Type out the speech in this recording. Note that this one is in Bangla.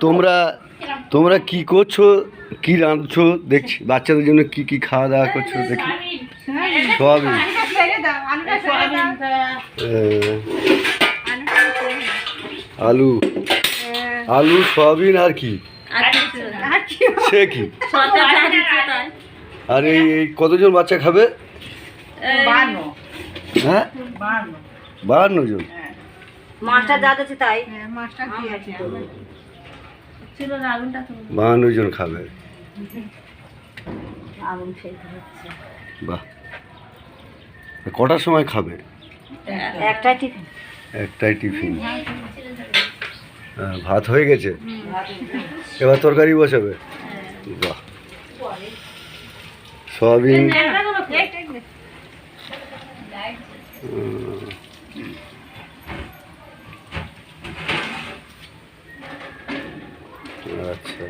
তোমরা তোমরা কি করছো, কি রাঁধছো দেখছি, বাচ্চাদের জন্য কি কি খাওয়া দাওয়া করছো দেখি। সোয়াবিন, আলু, আলু সোয়াবিন আর কি, সে কি? আর এই কতজন বাচ্চা খাবে? হ্যাঁ, 52 জন। মাছটা যা আছে তাই, 52 জন খাবে। বাহ, কটার সময় খাবে? একটাই টিফিন। ভাত হয়ে গেছে, এবার তরকারি বসাবে। বাহ, সয়াবিন, আচ্ছা।